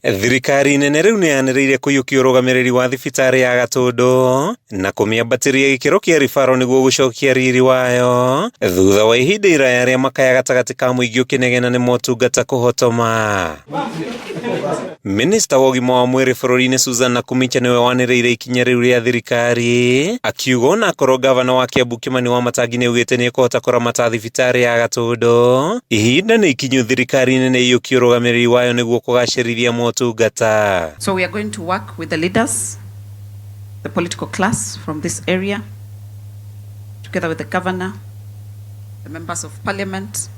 Thirikari nene riu niyaniriire kuiyukia urugamiriri wa thibitari ya Gatundu na kumiambatiria gikiro kia ribaro niguo gucokia riri wayo thutha wa ihinda iraya ria makaya gatagati ka muingi ukinegena ni motungata kuhotoma. Minista wa UGIMA wa MWIRI bururi-ini NAKHUMICHA niwe waniriire ikinya riu ria thirikari akiuga ona akorwo gavana wa Kiambu Kimani wa Matangi niaugite ni ekuhota kuramata thibitari ya Gatundu, ihinda ni ikinyu thirikari nene iyukia urugamiriri wayo niguo kugacirithia motungata. So we are going to work with the leaders, the political class from this area, together with the governor, the members of parliament,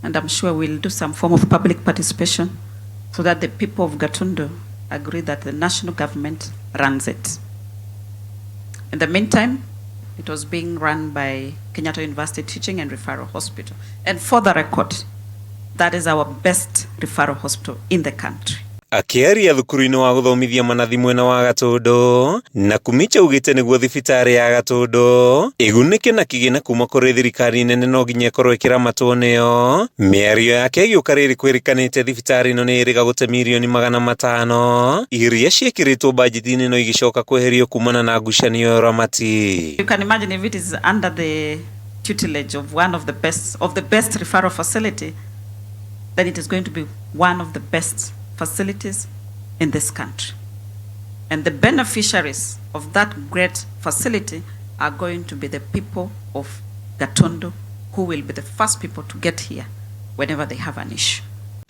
and I'm sure we'll do some form of public participation so that the people of Gatundu agree that the national government runs it. In the meantime, it was being run by Kenyatta University Teaching and Referral Hospital. And for the record, that is our best referral hospital in the country. AKIARIA thukuru-ini wa guthomithia manathi mwena wa Gatundu, NAKHUMICHA ugite niguo thibitari ya Gatundu igunike na kigina kuma kuri thirikari nene no nginya ikorwo ikiramatwo niyo. Miario yake igiuka riri kwirikanite thibitari ino ni iriga gute mirioni 500 iria ciekiritwo bajeti-ini no igicoka kweherio kumana na ngucanio ya uramati. You can imagine if it is under the tutelage of one of the best referral facility, then it is going to be one of the best facilities in this country, and the beneficiaries of that great facility are going to be the people of Gatundu, who will be the first people to get here whenever they have an issue.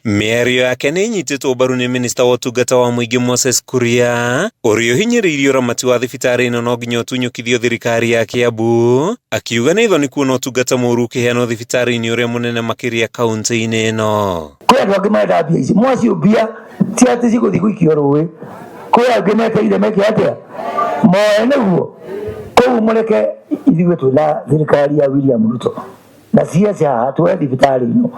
Miario yake ni nyititwo mbaru ni Minista wa Ũtungata wa Mũingĩ Moses Kuria uria uhinyiriirie uramati wa thibitari ino no nginya utunyukithio thirikari ya Kiambu, akiuga ni thoni kuona ũtungata mũru ũkĩheanwo thibitari-ini uria munene makiria kaunti-ini ino. Kwa ndu angimenda mbia ici mwasi ubia ti ati ciguthi guikio ruwi kwa angimeteire meke atia moe niguo kou mureke ithiwe twina thirikari ya William Ruto na ciaca twe thibitari ino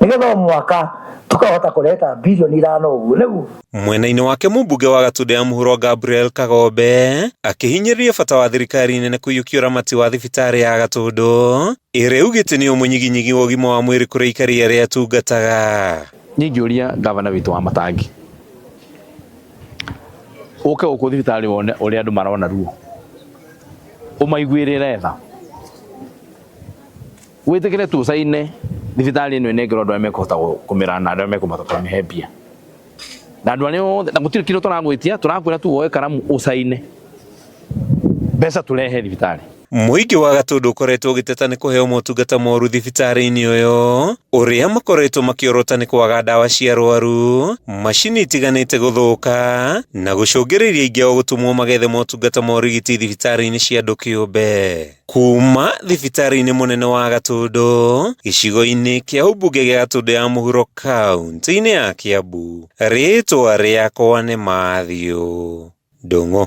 nigetha mwaka tukahota kuleta bilioni 5 uguo niguo. Mwena-ini wake mũmbunge wa Gatundu ya mũhuro Gabriel Kagombe akihinyĩrĩria bata wa thirikari nene kuiyukia uramati wa thibitari ya Gatundu ĩrĩa ugĩte nĩ ũmunyiginyigi wa ũgima wa mwĩrĩ kũrĩ aikari arĩa atungataga. Ningĩũria gavana witũ wa Matangi ũke gũkũ thibitari wone ũrĩa andũ marona ruo ũmaiguĩrĩre tha wĩtĩkĩre tũcaine thibitari ĩno ĩnengerwo andũ arĩa mekũhota kũmĩra na arĩa mekũhota kũmĩhe mbia na andũ arĩa na gũtirĩ kĩndũ tũragwĩtia tũrakwĩra tu woe karamu ũcaine mbeca tũrehe thibitari. Mũingĩ wa Gatundu ũkoretwo ũgĩteta nĩ kũheo motungata moru thibitari-inĩ ũyũ ũrĩa makoretwo makĩorota nĩ kwaga ndawa cia arwaru, macini itiganĩte gũthũka na gũcũngĩrĩria aingĩ ao gũtũmwo magethe motungata ma ũrigiti thibitari-inĩ cia andũ kĩũmbe. Kuma thibitari-inĩ mũnene wa Gatundu gĩcigo-inĩ kĩa ũmbunge gĩa Gatundu ya mũhuro kaunti-inĩ ya Kiambu, rĩtwa rĩakwa nĩ Matthew Ndung'u.